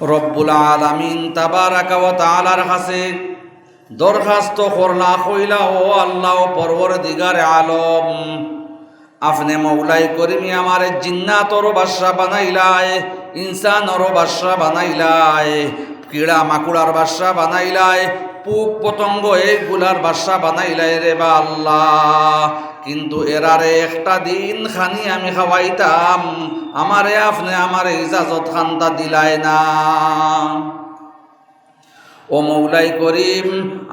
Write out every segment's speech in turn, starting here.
রব্বুল আলামিন তাবারাকা ওয়া তাআলার কাছে দরখাস্ত করলা কইলা, ও আল্লাহ পরওয়ারদিগারে আলম, আপনি মৌলাই করিমি আমার জিন্নাতর বাদশা বানাইলাই, ইনসানর বাদশা বানাইলাই, কীড়া মাকুড়ার বাদশা বানাইলাই, পোক পতঙ্গ এইগুলার বাদশা বানাইলাই রে বা আল্লাহ। কিন্তু এরারে একটা দিন খানি আমি খাওয়াইতাম, আমারে আপনি আমারে ইজাজত খান্তা দিলাই না। ও মৌলাই করিম,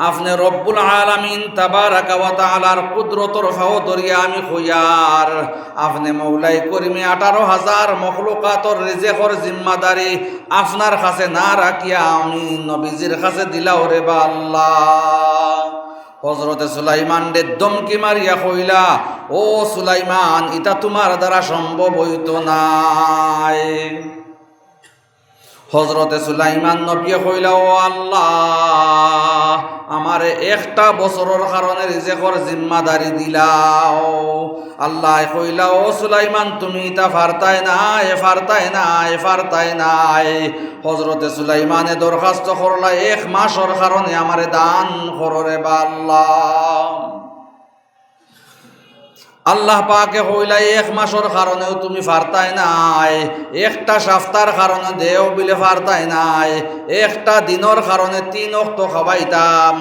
আপনি রব্বুল আলামিন তাবারাকা ওয়া তাআলার কুদরতর ফাও দরিয়া আমি কইয়ার, আপনি মৌলাই করিমে 18,000 মখলুকাতর রিজেকর জিম্মাদারি আপনার কাছে না রাখিয়া আমি নবীজির কাছে দিলাও রে বা আল্লাহ। হযরতে সুলাইমান রে দমকি মারিয়া কইলা, ও সুলাইমান, এটা তোমার দ্বারা সম্ভব হইতো নাই। হযরতে সুলাইমান নবী কইলা, ও আল্লাহ, আমারে একটা বছরের কারণে রিজেকর জিম্মাদারি দিলাও। আল্লাহ কইলা, ও সুলাইমান, তুমি তা ফারতাই নাই। হযরতে সুলাইমানে দরখাস্ত করলা, 1 মাসের কারণে আমারে দান করো রে বা আল্লাহ। আল্লাহ পাকে হইলা, 1 মাসের কারণেও তুমি ফারতাই নাই, একটা সপ্তাহের কারণে দেও বিলে ফারতাই নাই, একটা দিনের কারণে 3 ওয়াক্ত খাওয়াইতাম,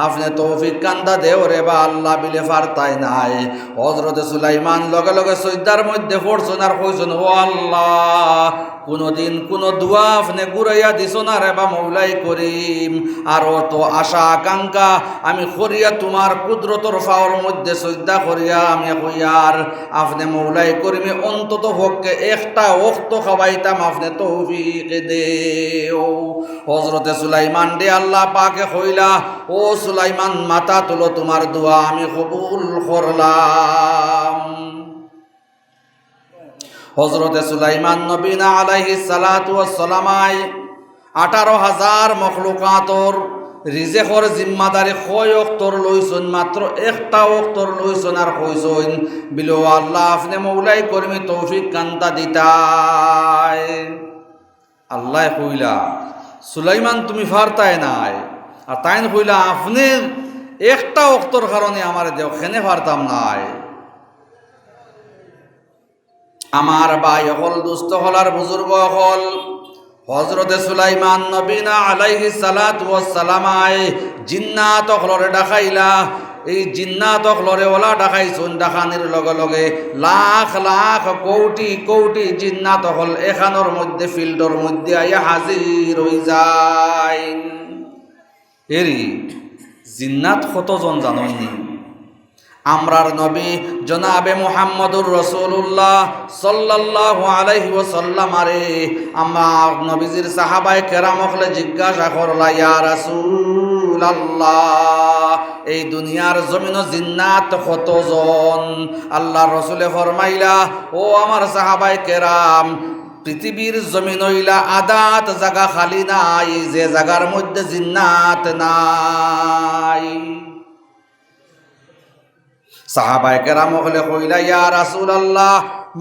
আপনি তৌফিক কান্দা দেও রে বা আল্লাহ বিলে ফারতাই নাই। হযরতে সুলাইমান লগে লগে সজদার মধ্যে পড়ছেন আর কইছেন, ও আল্লাহ, কোনদিন কোন দোয়া আপনি ঘুরাইয়া দিছ না রে বা মৌলাই করিম, আর তো আশা আকাঙ্ক্ষা আমি করিয়া তোমার কুদরতর ফাওয়ার মধ্যে সজদা করিয়া আমি কইয়ার, আপনি মৌলাই করিমে অন্তত পক্ষে একটা ওয়াক্ত খাওয়াইতাম, আপনি তৌফিক দেও। হযরতে সুলাইমান দে আল্লাহ পাকে কইলা, ও সুলাইমান, মাথা তুলো, তোমার দোয়া আমি কবুল করলাম। হযরতে সুলাইমান নবী না আলাইহিস সালাতু ওয়াস সালাম 18,000 মখলুকাতর রিজেকর জিম্মাদারি 6 ওয়াক্তর লইছেন, মাত্র একটা ওয়াক্তর লইছেন আর কইছেন, বিলো আল্লাহ, আপনি মৌলাই করিমি তৌফিক কান্তা দিতাই। আল্লাহ কইলা, সুলাইমান, তুমি ফারতাই নাই, আর তাইন কইলা, আপনি একটা ওয়াক্তর কারণে আমার দেও খেনে ফারতাম নাই। আমার ভাই হল, দুস্থ হল আর বুজুর্গ হল, হযরতে সুলাইমান নবী না আলাইহিস সালাতু ওয়াস সালাম জিন্নাত হলরে ডাকাইলা, এই জিন্নাত হলরে ওলা ডাকাইছুন, ডাকানির লগে লগে লাখ লাখ কোটি কোটি জিন্নাত হল এখানোর মধ্যে ফিল্ডর মধ্যে আইয়া হাজির হই যায়। এরি জিন্নাত কতজন জানেননি? আমরার নবী জনাবে মুহাম্মদুর রাসূলুল্লাহ সাল্লাল্লাহু আলাইহি ওয়াসাল্লাম আরে আমার নবীজির সাহাবায়ে কেরাম হলে জিজ্ঞাসা করলা, ইয়া রাসূলুল্লাহ, এই দুনিয়ার জমিন জিন্নাত কতজন? আল্লাহর রাসূলে ফরমাইলা, ও আমার সাহাবায়ে কেরাম, পৃথিবীর জমিন হইলা আদাত জায়গা খালি নাই, যে জায়গার মধ্যে জিন্নাত নাই। সাহাবায়ে কেরাম হলে কইলা, ইয়া রাসূলুল্লাহ,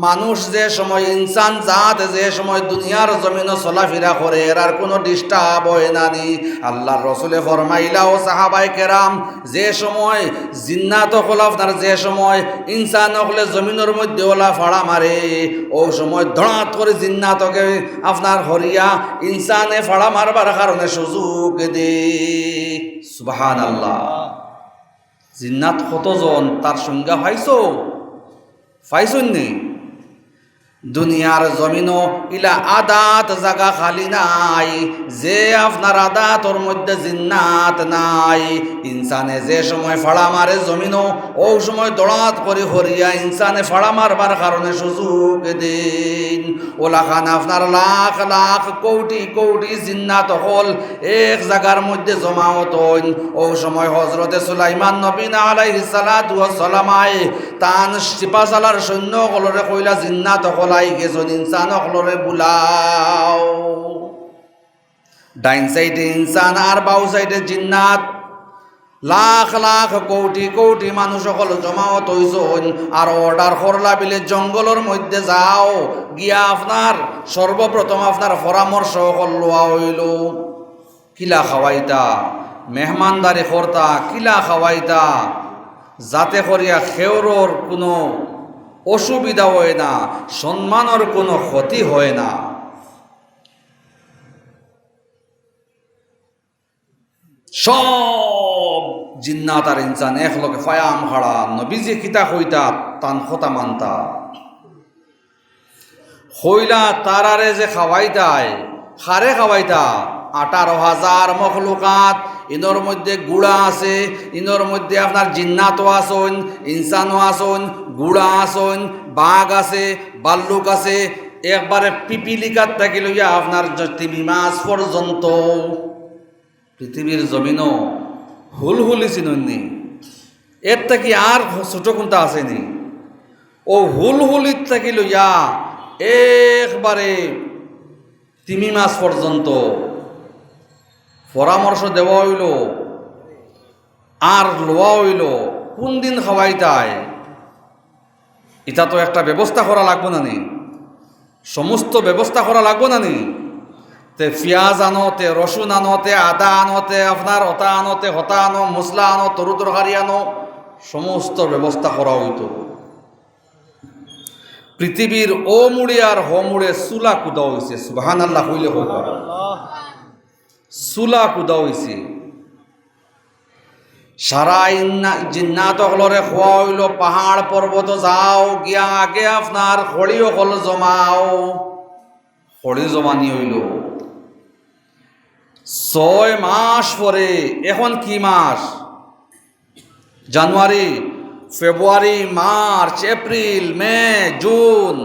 মানুষ যে সময়, ইনসান জাত যে সময় দুনিয়ার জমিনে চলাফেরা করে, এর আর কোনো ডিস্টার্ব হয় না নি? আল্লাহর রাসূলে ফরমাইলা, ও সাহাবায়ে কেরাম, যে সময় জিন্নাত হল আপনার, যে সময় ইনসান হলে জমিনের মধ্যে ওলা ফাড়া মারে, ও সময় ধড়াত করে জিন্নাতকে আপনার হরিয়া ইনসানে ফাড়া মারবার কারণে সুযোগ দে। সুবহানাল্লাহ। জিন্নাত কতজন তার সংজ্ঞা পাইছন নি? দুনিয়ার জমিনও ইলা আদাত জায়গা খালি নাই, যে আপনার আদাতর মধ্যে জিন্নাত নাই। ইনসানে যে সময় ফাড়া মারে জমিনও, ও সময় দড়াত করে হরিয়া ইনসানে ফাড়া মারবার কারণে সুযোগ দিন। ওলা খান আপনার লাখ লাখ কোটি কোটি জিন্নাত হল এক জায়গার মধ্যে জমাওত হইন। ও সময় হযরতে সুলাইমান নবী না আলাইহিস সালাতু ওয়াস সালাম তান সিপাশালার সৈন্য হলরে কইলা, জিন্নাত হল আই গেছন, ইনসান হলরে বুলাও। ডাইন সাইডে ইনসান আর বাউ সাইডে জিন্নাত। লাখ লাখ কোটি কোটি মানুষ সকল জমাওত হইছন আর অর্ডার করলা বিলে জঙ্গলের মধ্যে যাও গিয়া আপনার সর্বপ্রথম আপনার পরামর্শ লোয়া হইল কিলা খাওয়াইতা মেহমানদারি করতা কিলা খাওয়াইতা যাতে করিয়া খেউরর কোনো অসুবিধা হয় না সম্মানের কোনো ক্ষতি হয় না। সব জিন্নাত আর ইনসান একলগে ফায়াম হাড়া নবীজি কিতা কইতা তান কথা মানতা হইলা তারারে যে খাওয়াইতায় খারে খাওয়াইতা 18,000 মখলুকাত ইনর মধ্যে গুড়া আছে ইনর মধ্যে আপনার জিন্নাতও আসন ইনসানও আসন গুড়া আসন বাঘ আছে বাল্লুক আছে একবারে পিপিলিকাত থাকি লইয়া আপনার তিমি মাছ পর্যন্ত পৃথিবীর জমিনও হুলহুলি চিননি এর থেকে আর ছোট কোনটা আসেনি ও হুলহুলির থেকে লইয়া একবারে তিমি মাছ পর্যন্ত পরামর্শ দেওয়া হইল আর লোয়া হইল কোন দিন খাওয়াইতায় এটা তো একটা ব্যবস্থা করা লাগবো না নি সমস্ত ব্যবস্থা করা লাগবো না নি তে পিঁয়াজ আনো তে রসুন আনো তে আদা আনো তে আপনার হতা আনো তে হতা আনো মশলা আনো তরু তরকারি আনো সমস্ত ব্যবস্থা করা হইতো পৃথিবীর ও মুড়ে আর হ মুড়ে চুলা কুদা হয়েছে সুবহানাল্লাহ হইলে হোক চুলা কুদা হয়েছে সারা জিন্নাত হলরে খোয়া হইল পাহাড় পর্বত যাও গিয়া আগে আপনার খড়িও হল জমাও খড়ি জমানি হইল 6 মাস পরে এখন কি মাস January February March April May June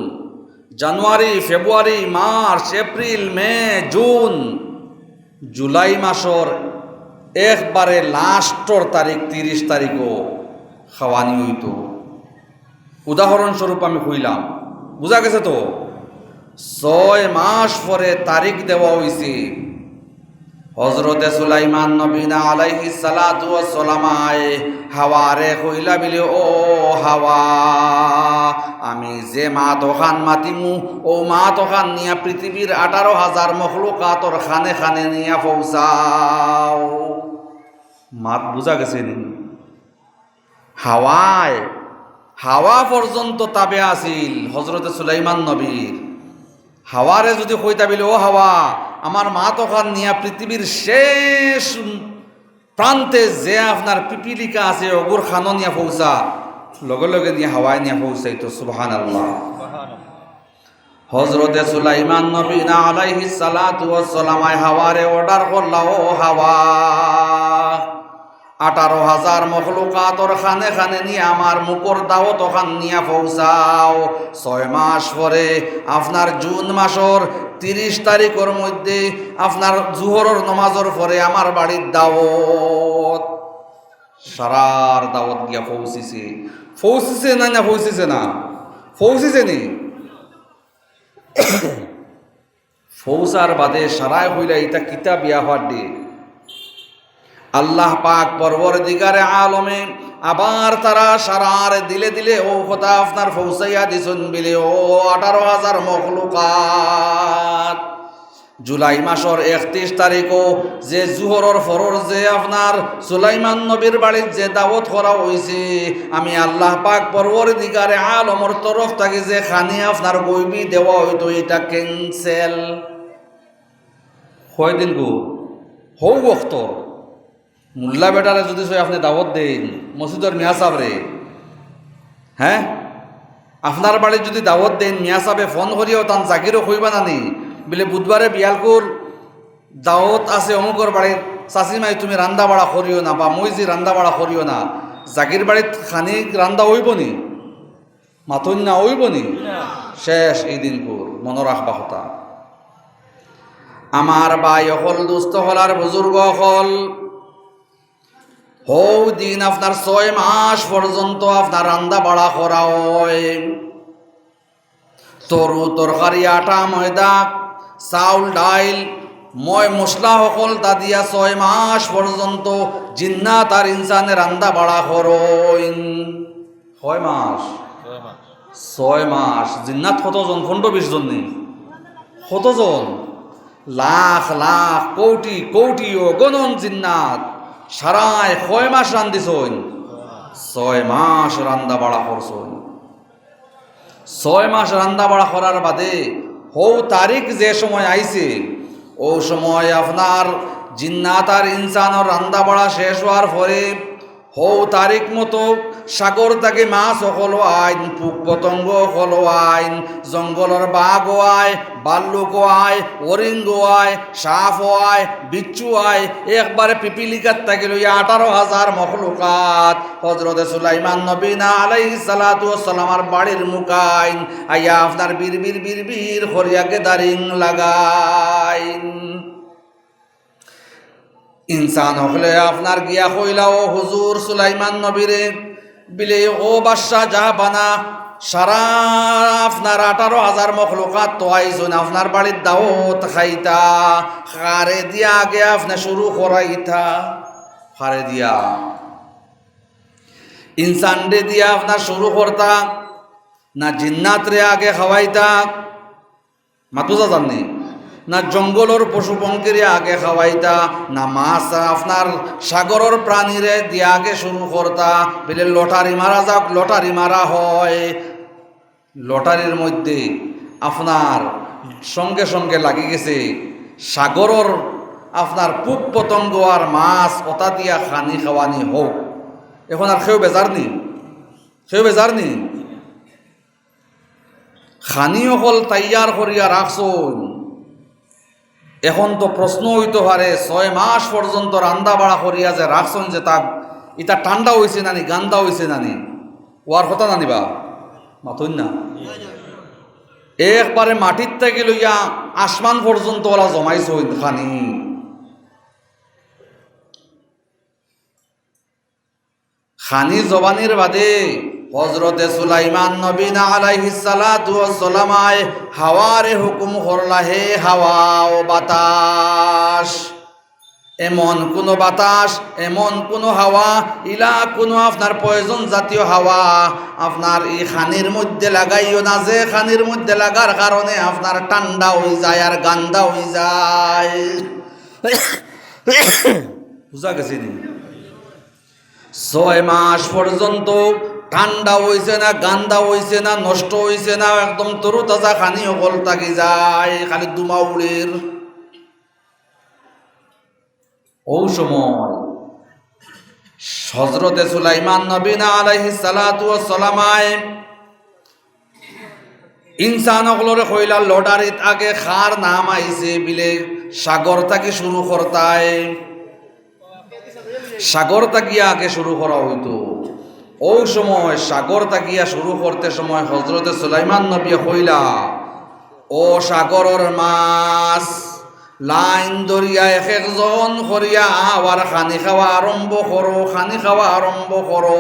January February March April May June July মাসর একবারে লাস্টর তারিখ 30 তারিখও খাওয়ানি হইত উদাহরণস্বরূপ আমি কইলাম বুঝা গেছে তো 6 মাস পরে তারিখ দেওয়া হয়েছে হজরতে সুলাইমান নবী আলাইহিস সালাতু ওয়াস সালাম হাওয়ারে কইলা বিলে ও হাওয়া আমি যে মা দোকান মাতিমু ও মা দোকান নিয়া পৃথিবীর 18,000 মখলুকাতর খানে খানে নিয়া পৌঁছাও মাত বুঝা গেছে নি হাওয়ায় হাওয়া পর্যন্ত তাবে আসিল হজরতে সুলাইমান নবীর হাওয়ারে যদি কইতা বিলে ও হাওয়া আমার মা তখন নিয়া পৃথিবীর শেষ প্রান্তে যে আপনার পিপিলিকা আছে ওগুর খানো নিয়া পৌঁছা লগে লগে নিয়ে হাওয়ায় নিয়ে পৌঁছাইতো সুবহানাল্লাহ হজরতে সুলাইমান নবী আলাইহিস সালাতু ওয়াস সালাম হাওয়ারে অর্ডার করলা ও হাওয়া 18,000 মখলুকাতর খানে খানে নিয়ে আমার মুকর দাওয়াত ওখান নিয়ে পৌঁছাও 6 মাস পরে আপনার জুন মাসের 30 তারিখের মধ্যে আপনার জোহরের নামাজের পরে আমার বাড়ির দাওয়াত সারার দাওয়াত গিয়া পৌঁছিছে না পৌঁছিছে না পৌঁছিছে নি পৌঁছার বাদে সারায় হইলা এটা কিতাব বিয়া হওয়ার ডে আল্লাহ পাক পরবর্তীকারে আলমে আবার তারা সারার দিলে দিলে ও কথা আপনার পৌঁছাইয়া দিছুন বিলে ও 18,000 মখলুকাত জুলাই মাসের 31 তারিখও যে জুহরের ফরর যে আপনার সুলাইমান নবীর বাড়ির যে দাওয়াত করা হয়েছে আমি আল্লাহ পাক পরবর্তীকারে আলমের তরফ থেকে যে খানি আপনার বইবি দেওয়া হইতো এটা ক্যান্সেল কয়দিন গো হৌ বক্তর মোল্লা বেটারে যদি আপনি দাওয়াত দেন মসজিদের মিয়া সাহেবরে হ্যাঁ আপনার বাড়ির যদি দাওয়াত দেন মিয়া সাহেবে ফোন করিও তান জাগিরও কইবা নানি বলে বুধবারে বিয়ালকুর দাওয়াত আছে অমুকর বাড়ির চাচিমাই তুমি রান্দা বাড়া করিও না বা মই যে রান্দা বাড়া করিও না জাগির বাড়িত খানি রান্দা হইব নি মাথুন না হইব নি শেষ এই দিনকুর মনে রাখবা কথা আমার ভাই হল দুস্থ হল আর বুজুর্গ হল হৌ দিন আপনার 6 মাস পর্যন্ত আপনার রান্দা বাড়া করা হয় তরু তরকারি আটা ময়দা চাউল ডাইল মই মশলা সকল তা দিয়া 6 মাস পর্যন্ত জিন্নাত আর ইনসানে রান্দা বাড়া করইন। 6 মাস 6 মাস জিন্নাত কতজন? 15-20 জন নেই, কতজন? লাখ লাখ কোটি কোটি ও গণন জিন্নাত সারায় 6 মাস রান্দিছইন। 6 মাস রান্দা বাড়া করছইন। 6 মাস রান্দা বাড়া করার বাদে হৌ তারিখ যে সময় আইছে ও সময় আপনার জিন্নাত আর ইনসানর রান্দা বাড়া শেষ হওয়ার পরে হৌ তারিখ মতো সাগর থেকে মাছ হলো আইন, পোক পতঙ্গ হলো আইন, জঙ্গলের বাঘ আয়, বাল্লুক আয়, অরিঙ্গ আয়, সাপ আয়, বিচ্ছু আয়, একবারে পিপিলিকার থেকে লইয়া 18,000 মখলুকাত হজরতে সুলাইমান নবী আলাইহিস সালাতু ওয়াস সালামার বাড়ির মুকাইন আইয়া আপনার বিড়বিড় বিড়বিড় হরিয়াকে দারিং লাগাইন। ইনসান হলে আপনার গিয়া কইলা ও হুজুর সুলাইমান নবীরে বিলে ও বাদশা যা বানা সারা আপনার 18,000 মখলুকাত তো আইসুন আপনার বাড়ির দাওয়াত খাইতা, খারে দিয়া আগে আপনি শুরু করাইতা। খারে দিয়া ইনসান রে দিয়া আপনার শুরু করতা না জিন্নাত রে আগে খাওয়াইতা? মাতুজা জাননি না জঙ্গলের পশু পঙ্খিরে আগে খাওয়াইতা, না মাছ আপনার সাগরের প্রাণীরে দিয়ে আগে শুরু করতা? বলে লটারি মারা যাক, লটারি মারা হয়। লটারির মধ্যে আপনার সঙ্গে সঙ্গে লাগি গেছে সাগরের আপনার পোক পতঙ্গ আর মাছ ওটা দিয়া খানি খাওয়ানি হোক। এখন আর কেউ বেজার নি, কেউ বেজার নি। খানি অকল তৈয়ার করিয়া রাখছুন। এখন তো প্রশ্ন হইতে পারে 6 মাস পর্যন্ত রান্দা বাড়া করিয়া যে রাখছন যে তা ইটা ঠান্ডা হয়েছে নানি, গান্দা হয়েছে নানি, ওয়ার কথা নানিবা মাথুন না। একবারে মাটির থেকে লইয়া আসমান পর্যন্ত ওরা জমাইছ খানি। খানি জবানির বাদে হজরতে সুলাইমান নবী আলাইহিস সালাতু ওয়াস সালামায় হাওয়ারে হুকুম করলা, হে হাওয়া ও বাতাস, এমন কোন বাতাস, এমন কোন হাওয়া, ইলা কোন আপনার প্রয়োজন জাতীয় হাওয়া আপনার এই খানির মধ্যে লাগাইও না, যে খানির মধ্যে লাগার কারণে আপনার ঠান্ডা হয়ে যায় আর গান্দা হয়ে যায়। বুঝা গেছে নি? 6 মাস পর্যন্ত ঠান্ডা হইছে না, গান্দা হইছে না, নষ্ট হইছে না, একদম তরু তাজা খানি অকল থাকি যায়, খালি দুমা উড়ের। ও সময় হযরতে সুলাইমান নবী আলাইহিস সালাতু ওয়াস সালামায় ইনসান অকলরে কইলা লটারিত আগে খার নাম আইছে বিলে সাগর থেকে শুরু করতায়, সাগর তাকিয়া আগে শুরু করা হইতো। ওই সময় সাগর তাকিয়া শুরু করতে সময় হজরতে সুলাইমান নবী কইলা ও সাগরের মাছ লাইন দরিয়া এক একজন করিয়া আবার খানি খাওয়া আরম্ভ করো, খানি খাওয়া আরম্ভ করো।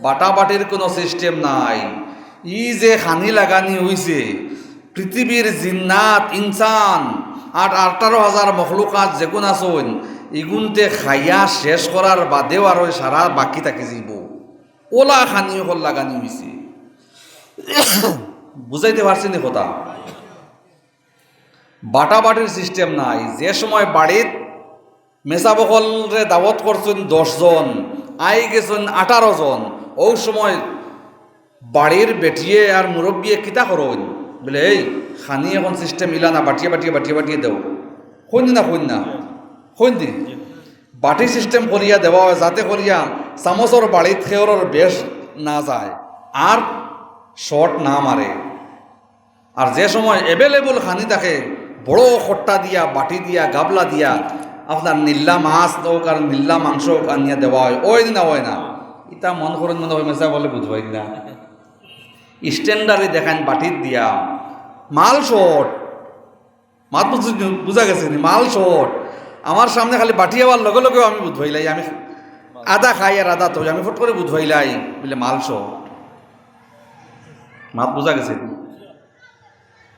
বাটাবাটির কোনো সিস্টেম নাই। ই যে খানি লাগানি হইছে পৃথিবীর জিন্নাত ইনসান আর 18,000 মখলুকাত যেগুন আছেন ইগুনতে খাইয়া শেষ করার বাদেও আর ওই সারা বাকি থাকি যাইব। ওলা খানি হল লাগানি হয়েছে। বুঝাইতে পারছি না কথা? বাটাবাটির সিস্টেম নাই। যে সময় বাড়িত মেসা বকলরে দাওয়াত করছেন 10 জন, আই গেছেন 18 জন, ওই সময় বাড়ির বেটিয়ে আর মুরব্বিয়ে কিতা করুন বলে এই খানি এখন সিস্টেম ইলা না, বাটিয়ে বাটিয়ে বাটিয়ে বাটিয়ে দেও, হইন না হইন না হইন দি বাটি সিস্টেম করিয়া দেওয়া হয় যাতে করিয়া চামচর বাড়িত খেয়রের বেশ না যায় আর শর্ট না মারে। আর যে সময় এভেলেবল খানি থাকে বড় খট্টা দিয়া, বাটি দিয়া, গাবলা দিয়া আপনার নীল্লা মাছ হোক আর নীল্লা মাংস হোক আনিয়া দেওয়া হয়। ওই না ওই না ইটা মন করেন মনে হয় মেসা বলে বুঝবাই না। স্ট্যান্ডার্ডে দেখান বাটির দিয়া মাল শর্ট, মাত বুঝা গেছে নি? মাল শর্ট আমার সামনে খালি বাটি আবার লগে লগেও আমি বুঝবাইলাই, আমি আদা খাই আর আদা তো আমি ফট করে বুঝবাইলাই বলে মাল শর্ট। মাত বুঝা গেছে?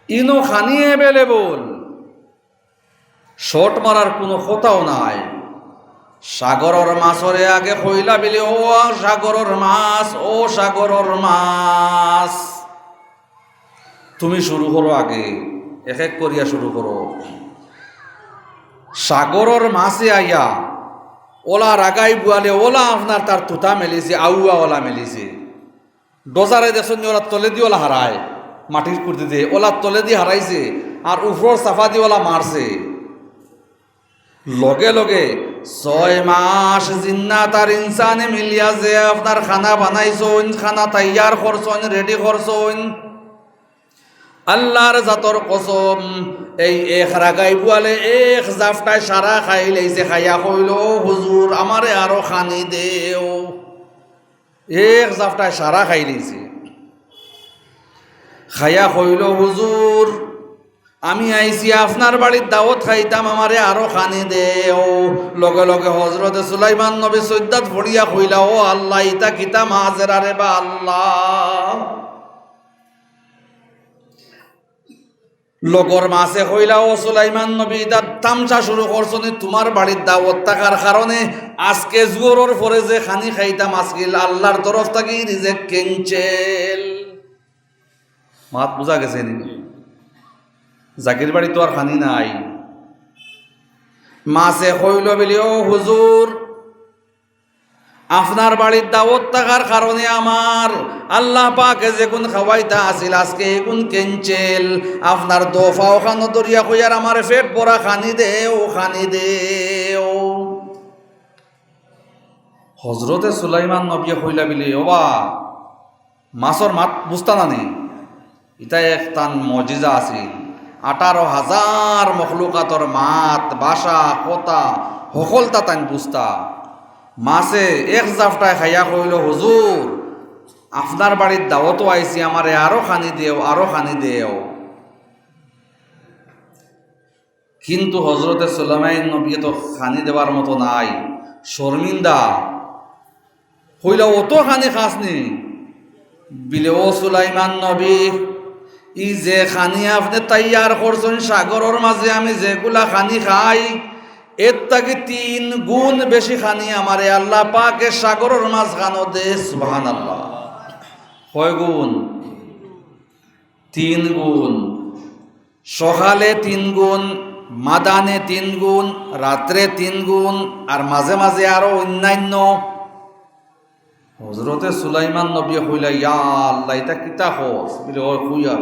ইনো খানি এভেলেবল শট মারার কোনো কথাও নাই। সাগরের মাছরে আগে কইলা বিলি, ও সাগরের মাছ, ও সাগরের মাছ, তুমি শুরু করো আগে, এক এক করিয়া শুরু করো। সাগরের মাছে আইয়া ওলা রাগাই বুয়ালে, ওলা আপনার তার তুতা মেলিছে, আউয়া ওলা মেলিছে। ডোজারে দেখুন ওলা তলে দিয়ে ওলা হারায়, মাটির কুর্তি দিয়ে ওলা তলে দিয়ে হারাইছে, আর উপর সাফা দিয়ে ওলা মারছে। লগে লগে 6 মাস জিন্নাত আর ইনসানে মিলিয়া যে আপনার খানা বানাইছইন, খানা তৈয়ার করছইন, রেডি করছইন, আল্লাহর জাতর কসম, এই এক রাগাই বুয়ালে এক জাফটায় সারা খাই লাইছে। খাইয়া কইল, হুজুর আমারে আরো খানি দেও। এক জাফটায় সারা খাই লাইছে। খাইয়া কইল, হুজুর আমি আইছি আপনার বাড়ির দাওয়াত খাইতাম, আমারে আরো খানি দেও। লগে লগে হযরতে সুলাইমান নবী সৈয়দাত ফড়িয়া কইলা, ও আল্লাহ, ইতা কিতা মাজেরা রে বা আল্লাহ। লগর মাছে কইলা, ও সুলাইমান নবী, ইতা তামসা শুরু করছনি, তোমার বাড়ির দাওয়াত থাকার কারণে আজকে জোহরের পরে যে খানি খাইতাম, আজকে আল্লাহর তরফ থেকে রিজেক্ট ক্যান্সেল। মাত বুঝা গেছে নি? জাকির বাড়ি তো আর খানি নাই। মাছে কইল বলি, ও হুজুর আপনার বাড়ির দাওয়াত থাকার কারণে আমার আল্লাহ পাকে যে কোন খাওয়াইতা আসিল, আজকে এগুন ক্যান্সেল। আপনার দোফাও খানো দরিয়া কইয়ার আমার পেট ভরা খানি দেও, খানি দেও। হজরতে সুলাইমান নবী কইলা বলি, ওবা মাছর মাত বুঝতা না নি? ইটা একটান মজিজা আছিল। 18,000 মখলুকাতর মাত, ভাষা, কথা সকলতা তাই বুঝতা। মাছে এক জাফটায় খাইয়া কইল, হুজুর আপনার বাড়ির দাওয়াতও আইছি, আমারে আরো খানি দেও, আরো খানি দেও। কিন্তু হজরতে সুলাইমান নবী তো খানি দেওয়ার মতো নাই, শর্মিন্দা। কইলা, অত খানি খাসনি বিলে, ও সুলাইমান নবী, ই যে খানি আপনি তৈয়ার করছেন সাগরের মাঝে, আমি যেগুলা খানি খাই এর থেকে 3 গুণ বেশি খানি আমারে আল্লাহ পাকে সাগরের মাছ খানো দে। সুবহানাল্লাহ। কয় গুণ? 3 গুণ। সকালে 3 গুণ, মাদানে 3 গুণ, রাত্রে 3 গুণ, আর মাঝে মাঝে আরো অন্যান্য। হজরতে সুলাইমান নবী কইলা, ইয়া আল্লাহ, এটা কিতা হস বলে, ও কইয়া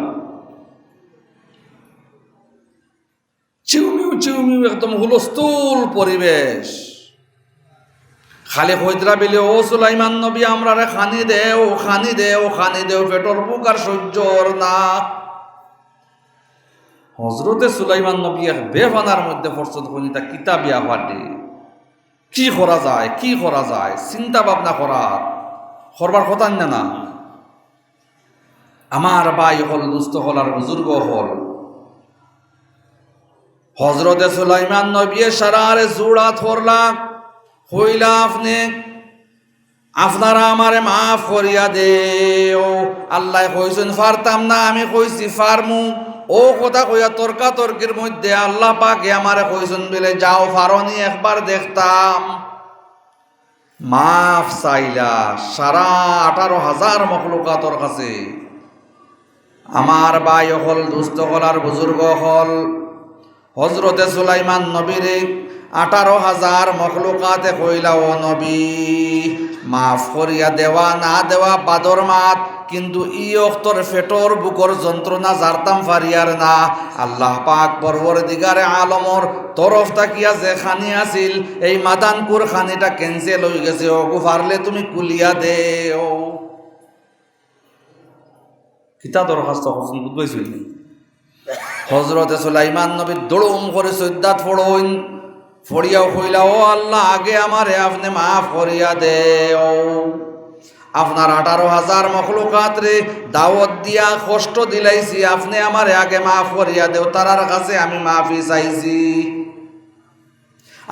চিউমিউ চিউমিউ একদম হুলস্থুল পরিবেশ। খালি হইদরা বিলে, ও সুলাইমান নবী আমরা রে খানি দেও, খানি দেও, খানি দেও, পেটর বুক আর সহ্যর না। হজরতে সুলাইমান নবী এক বেফানার মধ্যে পড়ছেন, তা কিতা বিয়া পাটে, কি করা যায়, কি করা যায়, চিন্তা ভাবনা করবার কথা না। আমার ভাই হল, দুস্থ হল, আর বুজুর্গ হল। হজরতে সুলাইমান নবী সারারে জোড়া থরলা, হইলা আপনি আপনারা আমারে মাফ করিয়া দেও। আল্লাহ কইছেন ফারতাম না, আমি কইছি ফারমু। ও কথা কইয়া তর্কা তর্কির মধ্যে আল্লাহ পাকে আমারে কইছেন বলে, যাও ফারনি একবার দেখতাম। মাফ চাইলা সারা 18,000 মখলুকাতর কাছে। আমার ভাই হল, দুস্থ হল, আর বুজুর্গ হল। হজরতে সুলাইমান নবীরে 18,000 মখলুকাতে কইলা, ও নবী মাফ করিয়া দেওয়া না দেওয়া বাদর মাত, কিন্তু ই অক্তর ফেটর বুকর যন্ত্রণা জারতাম ফারিয়ার না। আল্লাহ পাক পরবর্তীকারে আলমর তরফ তাকিয়া যে খানি আছিল, এই মাদানপুর খানিটা ক্যান্সেল হয়ে গেছে, ওগু ফারলে তুমি কুলিয়া দেও। কিতা দরখাস্ত করছেন বুঝবাইছিল? হজরতে সুলাইমান নবী দড়ুম করে সৈদাত ফড়ইন, ফড়িয়াও কইলা, ও আল্লাহ, আগে আমারে আপনি মাফ করিয়া দেও। আপনার 18,000 মখলুকাত রে দাওয়াত দিয়া কষ্ট দিলাইছি, আপনি আমারে আগে মাফ করিয়া দেও। তারার কাছে আমি মাফি চাইছি,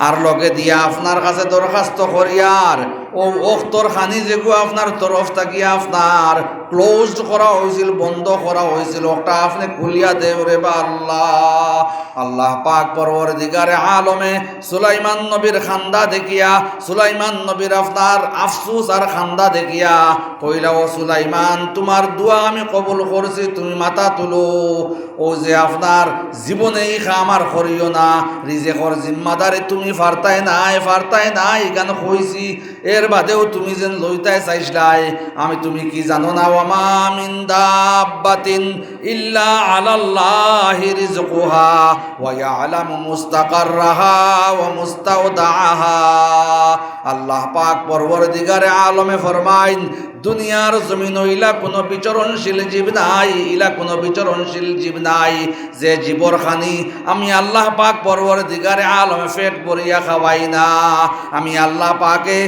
আর লগে দিয়া আপনার কাছে দরখাস্ত করিয়ার ও অক্তর খানি যেগু আপনার তরফ থাকিয়া আপনার ক্লোজড করা হয়েছিল, বন্ধ করা হয়েছিল, ওটা আপনি খুলিয়া দেব রে বা আল্লাহ। আল্লাহ পাক পরওয়ারদিগারে আলমে সুলাইমান নবীর খান্দা দেখিয়া, সুলাইমান নবীর আপনার আফসুস আর খান্দা দেখিয়া কইলা, ও সুলাইমান তোমার দোয়া আমি কবুল করছি, তুমি মাথা তুলো। ও যে আপনার জীবনে এই আমার করিও না, রিজেকর জিম্মাদারি তুমি ফারতায় নাই এখান কইছি, এর বাদেও তুমি যেন লইতাই চাইছিলাই। আমি তুমি কি জানো না, ওয়ামা মিন দাব্বাতিন ইল্লা আলাল্লাহি রিজকুহা ওয়া ইয়ালামু মুস্তাকাররাহা ওয়া মুস্তাওদাআহা। আল্লাহ পাক পরওয়ারদিগারে আলমে ফরমাইন, দুনিয়ার জমিন ইলা কোনো বিচরণশীল জীব নাই, ইলা কোনো বিচরণশীল জীব নাই যে জীবর খানি আমি আল্লাহ পাক পরওয়ারদিগারে আলমে পেট ভরিয়া খাওয়াই না। আমি আল্লাহ পাকে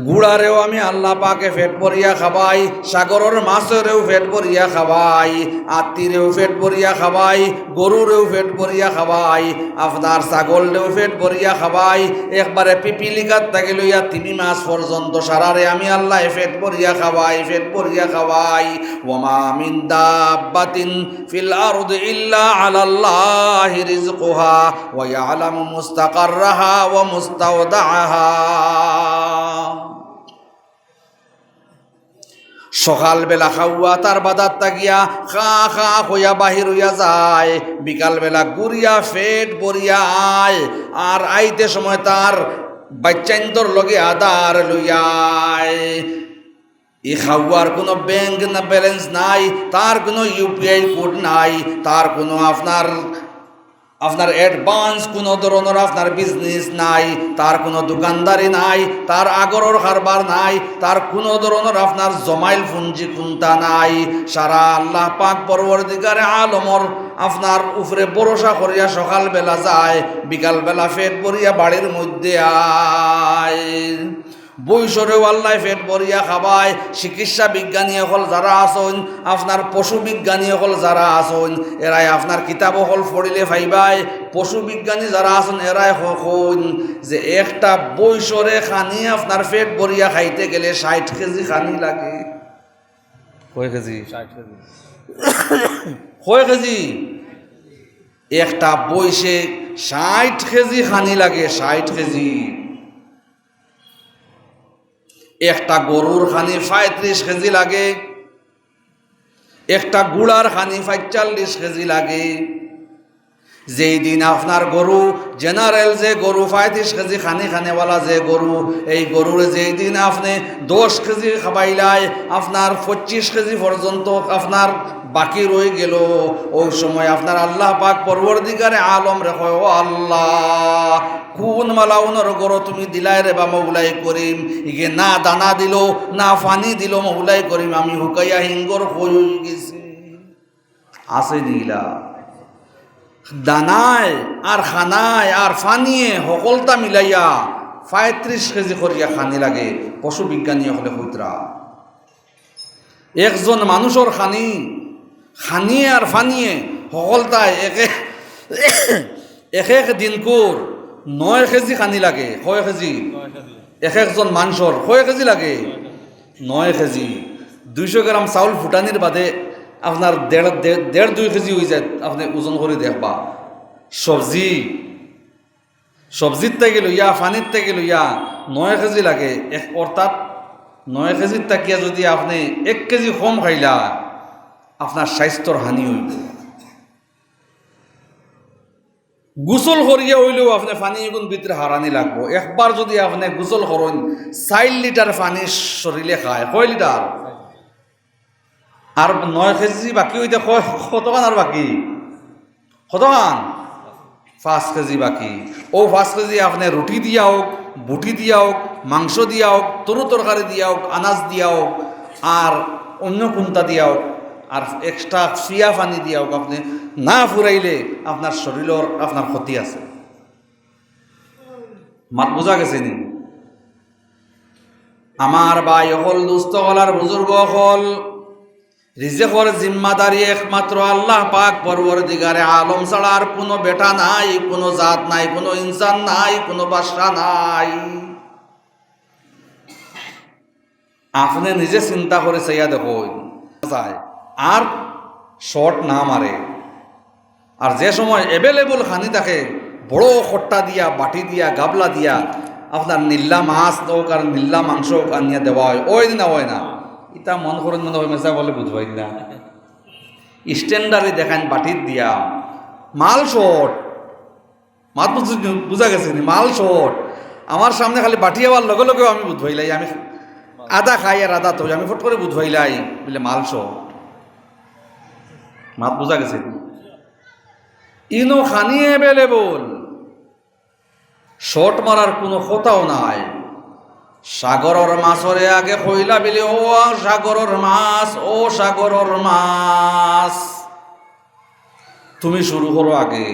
গুড়ারেও আমি আল্লাহ পাকে পেট ভরিয়া খাওয়াই, সাগরের মাছেরও পেট ভরিয়া খাওয়াই, আত্মীরেও পেট ভরিয়া খাওয়াই, গরুরেও পেট ভরিয়া খাওয়াই, আপনার ছাগলেও পেট ভরিয়া খাওয়াই, একবারে পিপিলিকার থেকে লইয়া 3 মাস পর্যন্ত সারারে আমি আল্লাহ পেট ভরিয়া খাওয়াই। ওয়ামা মিন দাব্বাতিন ফিল আরদি ইল্লা আলাল্লাহি রিজকুহা ওয়া ইয়ালামু মুস্তাকাররাহা ওয়া মুস্তাওদাআহা। সকালবেলা খাওয়া তার বাদার তাকিয়া খা হইয়া বাহির হইয়া যায়, বিকালবেলা গুড়িয়া পেট ভরিয়া আয়, আর আইতে সময় তার বাচ্চাইন্দর লগে আদার লইয়ায়। এই খাওয়ার কোনো ব্যাংক না ব্যালেন্স নাই, তার কোনো ইউপিআই কোড নাই, তার কোনো আপনার অ্যাডভান্স কোনো ধরনের আপনার বিজনেস নাই, তার কোনো দোকানদারি নাই, তার আগরের কারবার নাই, তার কোনো ধরনের আপনার জমাইল পুঞ্জি কুন্তা নাই। সারা আল্লাহ পাক পরওয়ারদিগারে আলমর আপনার উপরে ভরসা করিয়া সকালবেলা যায়, বিকালবেলা পেট ভরিয়া বাড়ির মধ্যে আয়। বৈশরেও আল্লাহ পেট ভরিয়া খাবায়। চিকিৎসা বিজ্ঞানী হল যারা আসন, আপনার পশু বিজ্ঞানী হল যারা আসন, এরাই আপনার কিতাব হল পড়িলে পাইবাই। পশু বিজ্ঞানী যারা আসন এরাই হন যে একটা বৈশরে খানি আপনার পেট ভরিয়া খাইতে গেলে 60 কেজি খানি লাগে। কয় কেজি? 60 কেজি। কয় কেজি? একটা বৈশে 60 কেজি খানি লাগে, 60 কেজি। একটা গরুর খানি 35 কেজি লাগে, একটা গুড়ার খানি 45 কেজি লাগে। যেই দিন আপনার গরু জেনারেল যে গরু 35 কেজি খানি খানেওয়ালা যে গরু, এই গরুর যেই দিন আপনি 10 কেজি খাবাইলাই, আপনার 25 কেজি পর্যন্ত আপনার বাকি রয়ে গেল, ওই সময় আপনার আল্লাহ পাক পরওয়ারদিগারে আলম রেখো, ও আল্লাহ কোন মালাউনের গরু তুমি দিলাই রে বা মৌলাই করিম, ইগে না দানা দিল না পানি দিল মৌলাই করিম, আমি হুকাইয়া হিঙ্গর হয়ে গেছি। আছে দিলা দানায় আর খানায় আর ফানিয়ে সকলটা মিলাইয়া 35 কেজি করিয়া খানি লাগে। পশু বিজ্ঞানী হলে হইতরা একজন মানুষের খানিয়ে আর ফানিয়ে সকলটায় এক দিন কোর 9 কেজি খানি লাগে। কয় কেজি? একজন মানুষের কয় কেজি লাগে? 9 কেজি। 200 গ্রাম চাউল ফুটানির বাদে আপনার 1.5-2 কেজি হয়ে যায়। আপনি ওজন করে দেখবা। সবজির থেকে লইয়া পানির থেকে লইয়া 9 কেজি লাগে। অর্থাৎ 9 কেজির তাকিয়া যদি আপনি 1 কেজি কম খাইলা আপনার স্বাস্থ্যর হানি হইব। গোসল করিয়া হইলেও আপনি পানি এগুন ভিতরে হারানি লাগবো। একবার যদি আপনি গোসল করেন 4 লিটার পানি শরীরে খায়। কয় লিটার? আর 9 কেজি বাকি হইতে কতখান আর বাকি? কতখান? 5 কেজি বাকি। ও 5 কেজি আপনি রুটি দিয়া হোক, বুটি দিয়া হোক, মাংস দিয়া হোক, তরু তরকারি দিয়া হোক, আনাজ দিয়া হোক, আর অন্য কোনটা দিয়া হোক, আর এক্সট্রা ফিয়া পানি দিয়া হোক, আপনি না ফুরাইলে আপনার শরীরের আপনার ক্ষতি আছে। মাত বোঝা গেছে নি? আমার ভাই হল, দুস্থ হল আর বুজুর্গ হল, রিজেকর জিম্মাদারি একমাত্র আল্লাহ পাক পরওয়ারদিগারে আলম ছাড়া আর কোনো বেটা নাই, কোনো জাত নাই, কোনো ইনসান নাই, কোনো বাদশা নাই। আপনি নিজে চিন্তা করে চাইয়া দেখো আর শর্ট না মারে। আর যে সময় এভেলেবল খানি থাকে বড় খট্টা দিয়া বাটি দিয়া গাবলা দিয়া আপনার নীল্লা মাছ হোক আর নীল্লা মাংস হোক আনিয়া দেওয়া হয়, ওই না ওই না ইটা মন করেন মনে হয় মেসা বলে বুঝবাই না। স্ট্যান্ডার্ডে দেখান বাটির দিয়া মাল শর্ট, মাত বুঝা গেছে নি মাল শর্ট। আমার সামনে খালি বাটি আবার লগে লগেও আমি বুঝবাইলাই, আমি আদা খাই আর আদা তো আমি ফট করে বুঝবাইলাই বলে মাল শর্ট। মাত বুঝা গেছে ইনো খানি এভেলেবল, শর্ট মারার কোনো কথাও নাই। সাগরের মাছরে আগে কইলা বিলে ও সাগরের মাছ, ও সাগরের মাছ তুমি শুরু করো, আগে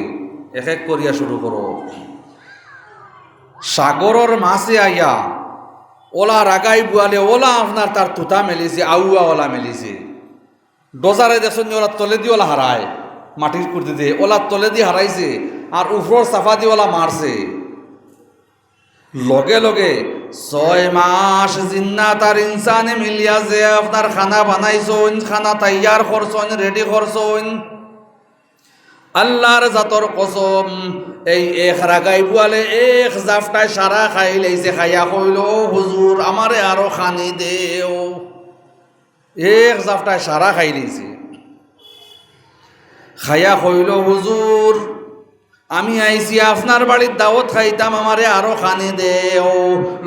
এক এক করিয়া শুরু করো। সাগরের মাছে আইয়া ওলা রাগাই বুয়ালে ওলা আপনার তার তুতা মেলিছে, আউয়া ওলা মেলিছে। ডোজারে দেখুন ওলা তলে দিয়ে ওলা হারায়, মাটির কুর্তি দিয়ে ওলা তলে দিয়ে হারাইছে, আর উপর সাফা দিয়ে ওলা মারছে। লগে লগে 6 মাস জিন্নাত আর ইনসানে মিলিয়া যে আপনার খানা বানাইছইন, খানা তৈয়ার করছইন, রেডি করছইন, আল্লাহর জাতর কসম এই এক রাগাই বুয়ালে এক জাফটায় সারা খাই লাইছে। খাইয়া কইল হুজুর আমারে আরো খানি দেও, এক জাফটায় সারা খাই লাইছে। খাইয়া কইল হুজুর আমি আইছি আপনার বাড়ির দাওয়াত খাইতাম, আমারে আরো খানি দেও।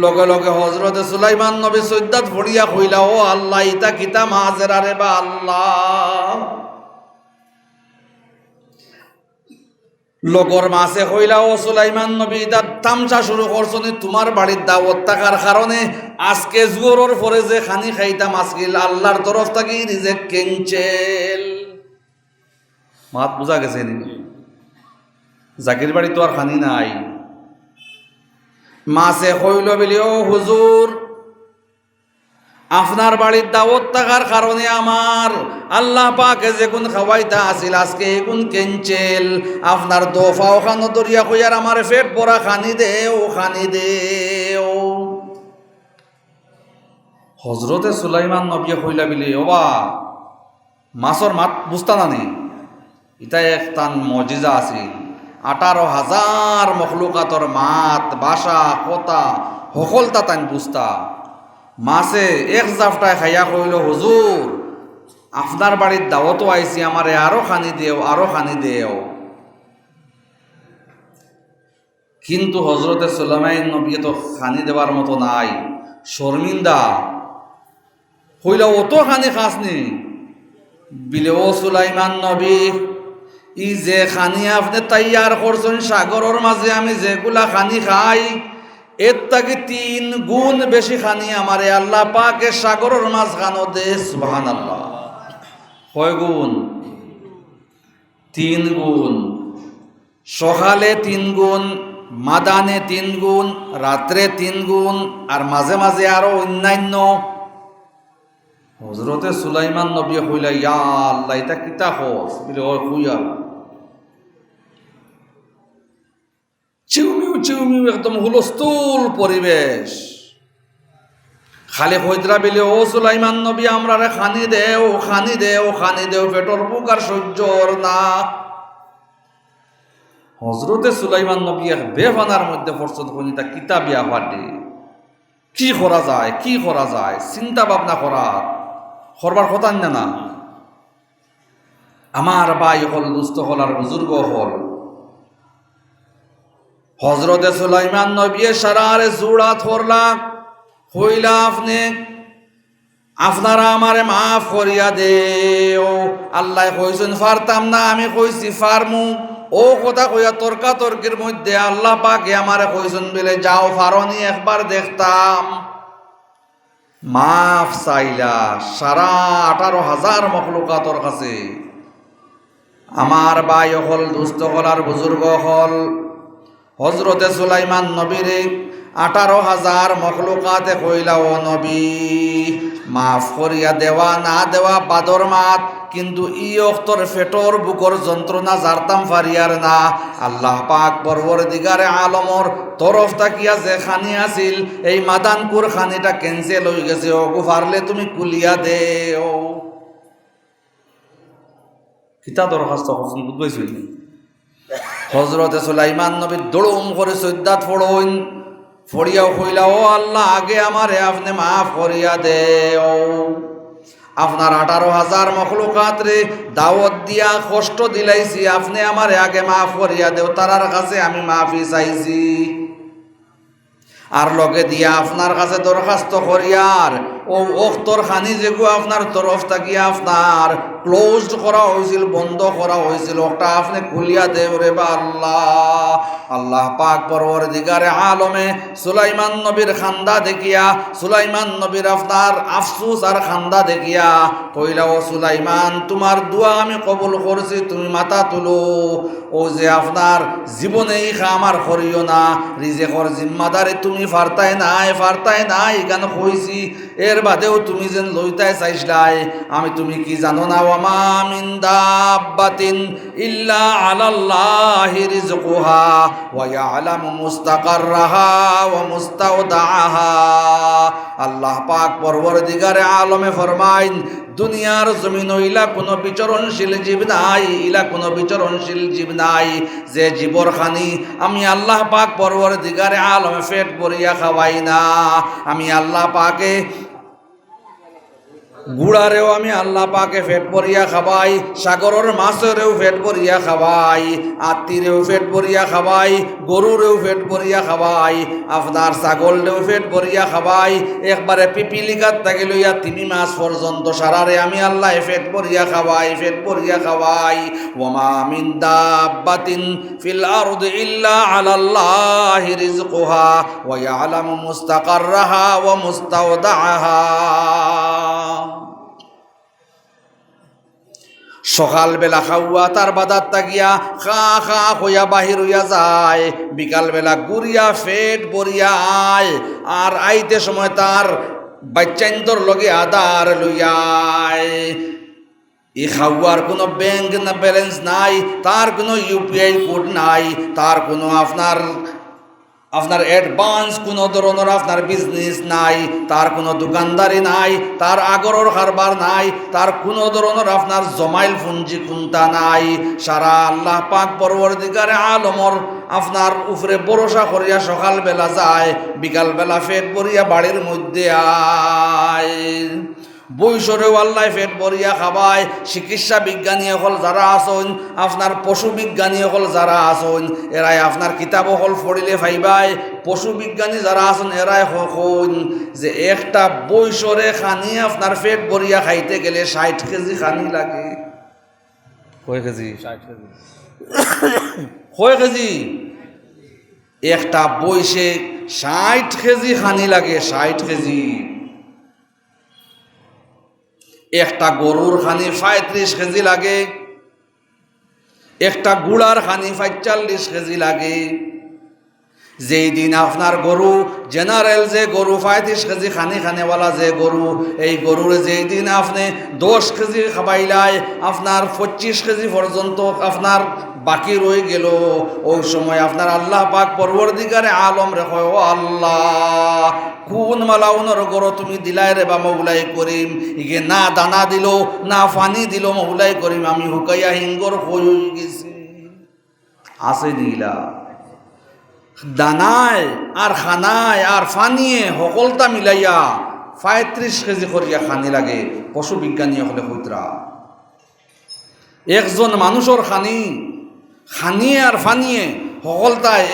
লগে লগে হজরতে সুলাইমান নবী সৈয়দাত ভরিয়া কইলা ও আল্লাহ ইতা কিতা মাঝেরা রে বা আল্লাহ। লগর মাছে কইলা ও সুলাইমান নবী ইতা তামসা শুরু করছনি তোমার বাড়ির দাওয়াত থাকার কারণে আজকে জোরের পরে যে খানি খাইতাম আজকে আল্লাহর তরফ থেকে রিজেক্ট ক্যান্সেল। মাত বুঝা গেছে নি? জাকির বাড়ি তো আর খানি নাই। মাছে কইল বলি ও হুজুর আপনার বাড়ির দাওয়াত থাকার কারণে আমার আল্লাহ পাকে যে কোন খাওয়াইতা আসিল আজকে এগুন ক্যান্সেল। আপনার দোফাও খানো দরিয়া কইয়ার আমার পেট ভরা খানি দেও, খানি দেও। হজরতে সুলাইমান নবী কইলা বিলি ওবা মাছর মাত বুঝতা না নি, ইটা এক তান মজিজা আছিল। 18,000 মখলুকাতর মাত বাসা কথা সকলতা তান বুঝতা। মাছে এক জাফটায় খাইয়া কইল হুজুর আপনার বাড়ির দাওয়াতও আইছি, আমারে আরো খানি দেও, আরো খানি দেও। কিন্তু হজরতে সুলাইমান নবী তো খানি দেওয়ার মতো নাই, শর্মিন্দা। কইলা অত খানি খাসনি বিলে ও সুলাইমান নবী ই যে খানি আপনি তৈয়ার করছেন সাগরের মাঝে আমি যেগুলা খানি খাই এর থেকে 3 গুণ বেশি খানি আমারে আল্লাহ পাকে সাগরের মাছ খানো দে। সুবহানাল্লাহ। কয় গুণ? 3 গুণ। সকালে 3 গুণ, মাদানে 3 গুণ, রাত্রে 3 গুণ, আর মাঝে মাঝে আরো অন্যান্য। হজরতে সুলাইমান নবী কইলা ইয়া আল্লাহ এটা কিতা হস বলে ও কইয়া চিউমিউ চিউমিউ একদম হুলস্থুল পরিবেশ। খালি হইদরা বিলে ও সুলাইমান নবী আমরা রে খানি দেও, খানি দেও, খানি দেও, পেটর বুক আর সহ্যর না। হজরতে সুলাইমান নবী এক বেফানার মধ্যে পড়ছেন কোনটা কিতাবিয়া পাটে কি করা যায়, কি করা যায়, চিন্তা ভাবনা করবার কথা না। আমার ভাই হল, দুস্থ হল, আর বুজুর্গ হল। হজরতে সুলাইমান নবী সারারে জোড়া থরলা হইলা আপনি আপনারা আমারে মাফ করিয়া দেও। আল্লাহ কইছেন ফারতাম না, আমি কইছি ফারমু। ও কথা কইয়া তর্কা তর্কের মধ্যে আল্লাহ পাকে আমারে কইছেন বলে যাও ফারনি একবার দেখতাম। মাফ চাইলা 18,500 মখলুকাতর কাছে। আমার ভাই হল, দুস্থ হল, আর বুজুর্গ হল। হজরতে সুলাইমান নবীরে 18,000 মখলুকাতে কইলা ও নবী মাফ করিয়া দেওয়া না দেওয়া বাদর মাত, কিন্তু ই অক্তর ফেটর বুকর যন্ত্রণা জারতাম ফারিয়ার না। আল্লাহ পাক পরবর্তীকারে আলমর তরফ তাকিয়া যে খানি আছিল এই মাদানপুর খানিটা ক্যান্সেল হয়ে গেছে, ওগু পারলে তুমি কুলিয়া দেও। কিতা দরখাস্ত হসন বুঝবাইছই নি? হজরতে সুলাইমান নবী দড়ুম করে সৈদ্দাত ফড়ইন, ফড়িয়াও কইলা ও আল্লাহ আগে আমারে আপনি মাফ করিয়া দেও। আপনার 18,000 মখলুকাত রে দাওয়াত দিয়া কষ্ট দিলাইছি, আপনি আমারে আগে মাফ করিয়া দেও, তারার কাছে আমি মাফি চাইছি। আর লগে দিয়া আপনার কাছে দরখাস্ত করিয়ার ও অক্তর খানি যেগু আপনার তরফ থাকিয়া আপনার ক্লোজড করা হয়েছিল, বন্ধ করা হয়েছিল, ওটা আপনি খুলিয়া দেও রে বা আল্লাহ। আল্লাহ পাক পরবর্তীকারে আলমে সুলাইমান নবীর খান্দা দেখিয়া, সুলাইমান নবীর আপনার আফসুস আর খান্দা দেখিয়া কইলা ও সুলাইমান তোমার দোয়া আমি কবুল করছি, তুমি মাথা তুলো। ও যে আপনার জীবনেই খামার করিও না, রিজেকর জিম্মাদারি তুমি ফারতাই নাই কেন কইছি, এর বাদেও তুমি যেন লইতাই চাইছলাই। আমি তুমি কি জানো না, ওয়ামা মিন দাব্বাতিন ইল্লা আলাল্লাহি রিজকুহা ওয়া ইয়ালামু মুস্তাকাররাহা ওয়া মুস্তাওদাআহা। আল্লাহ পাক পরবর্তীকারে আলমে ফরমাইন দুনিয়ার জমিন ইলা কোনো বিচরণশীল জীব নাই, ইলা কোনো বিচরণশীল জীব নাই যে জীবর খানি আমি আল্লাহ পাক পরবর্তীকারে আলমে পেট ভরিয়া খাওয়াই না। আমি আল্লাহ পাকে গুড়ারেও আমি আল্লাহ পাকে পেট ভরিয়া খাবাই, সাগরের মাছেরও পেট ভরিয়া খাবাই, আত্মীরেও পেট ভরিয়া খাবাই, গরুরেও পেট ভরিয়া খাবাই, আপনার ছাগলেও পেট ভরিয়া খাবাই, একবারে পিপিলিকাত থেকে লইয়া 3 মাস পর্যন্ত সারারে আমি আল্লাহ পেট ভরিয়া খাবাই। ওয়ামা মিন দাব্বাতিন ফিল আরদি ইল্লা আলাল্লাহি রিজকুহা ওয়া ইয়ালামু মুস্তাকাররাহা ওয়া মুস্তাওদাআহা। সকালবেলা খাওয়া তার বাদার তাকিয়া খা খা হইয়া বাহির হইয়া যায়, বিকালবেলা গুড়িয়া ফেট বরিয়া আয়, আর আইতে সময় তার বাচ্চাইন্দর লগে আদার লইয়ায়। এই খাওয়ার কোনো ব্যাংক না ব্যালেন্স নাই, তার কোনো ইউপিআই কোড নাই, তার কোনো আপনার অ্যাডভান্স কোনো ধরনের আপনার বিজনেস নাই, তার কোনো দোকানদারি নাই, তার আগরের কারবার নাই, তার কোনো ধরনের আপনার জমাইল পুঞ্জি কুন্তা নাই। সারা আল্লাহ পাক পরবর্তীকারে আলমর আপনার উপরে ভরসা করিয়া সকালবেলা যায়, বিকালবেলা পেট ভরিয়া বাড়ির মধ্যে আয়। বৈশরেও আল্লাহ পেট ভরিয়া খাবায়। চিকিৎসা বিজ্ঞানী হল যারা আসন, আপনার পশু বিজ্ঞানী হল যারা আসন, এরাই আপনার কিতাব হল পড়িলে ভাইবাই। পশু বিজ্ঞানী যারা আসন এরাই হন যে একটা বৈশরে খানি আপনার পেট ভরিয়া খাইতে গেলে 60 কেজি খানি লাগে। কয় কেজি? 60 একটা বৈশে 60 কেজি খানি লাগে, 60 কেজি। একটা গরুর খানি 35 কেজি লাগে, একটা গুড়ার খানি 45 কেজি লাগে। যেই দিন আপনার গরু জেনারেল যে গরু 35 কেজি খানি খানেওয়ালা যে গরু, এই গরুর যেই দিন আপনি 10 কেজি খাবাইলাই, আপনার 25 কেজি পর্যন্ত আপনার বাকি রয়ে গেল, ওই সময় আপনার আল্লাহ পাক পরবর্তীকারে আলম রেখো, ও আল্লাহ কোন মালাউনের গরু তুমি দিলাই রে বা মৌলাই করিম, ইগে না দানা দিল না পানি দিল মৌলাই করিম, আমি হুকাইয়া হিঙ্গর হয়ে গেছি। আছে দিলা দানায় আর খানায় আর ফানিয়ে সকলটা মিলাইয়া 35 কেজি করিয়া খানি লাগে। পশু বিজ্ঞানী হলে হইতরা একজন মানুষের খানিয়ে আর ফানিয়ে সকলটায়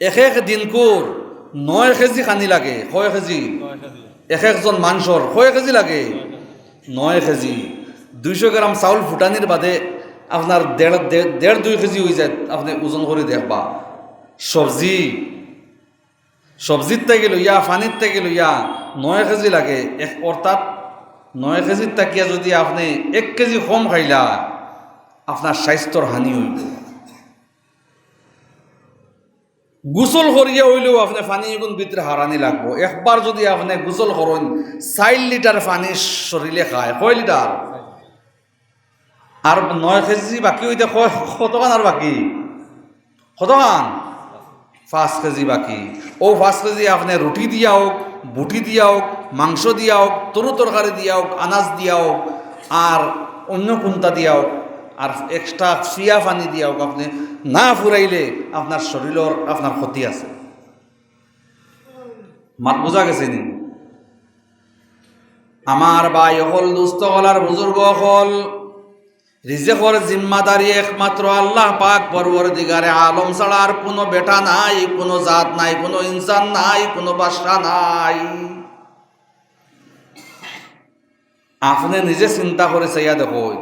এক দিনকুর 9 কেজি খানি লাগে। কয় কেজি? একজন মানুষের কয় কেজি লাগে? 9 কেজি। 200 গ্রাম চাউল ফুটানির বাদে আপনার 1.5-2 কেজি হয়ে যায়। আপনি ওজন করে দেখবা। সবজির থেকে লইয়া পানির থেকে লইয়া 9 কেজি লাগে। অর্থাৎ 9 কেজির তাকিয়া যদি আপনি 1 কেজি কম খাইলা আপনার স্বাস্থ্যর হানি হইব। গোসল করিয়া হইলেও আপনি পানি এগুন ভিতরে হারানি লাগবো। একবার যদি আপনি গোসল করেন 4 লিটার পানি শরীরে খায়, কয় লিটার? আর 9 কেজি বাকি হইতে কতখান আর বাকি? কতখান? 5 কেজি বাকি। ও 5 কেজি আপনি রুটি দিয়া হোক, বুটি দিয়া হোক, মাংস দিয়া হোক, তরু তরকারি দিয়া হোক, আনাজ দিয়া হোক, আর অন্য কোনটা দিয়া হোক, আর এক্সট্রা ফিয়া পানি দিয়া হোক, আপনি না ফুরাইলে আপনার শরীরের আপনার ক্ষতি আছে। মাত বোঝা গেছে নি? আমার ভাই হল, দুস্থ হল আর বুজুর্গ হল, রিজেকর জিম্মাদারি একমাত্র আল্লাহ পাক পরওয়ারদিগারে আলম ছাড়া আর কোনো বেটা নাই, কোনো জাত নাই, কোনো ইনসান নাই, কোনো বাদশা নাই। আপনি নিজে চিন্তা করে চাইয়া দেখুন,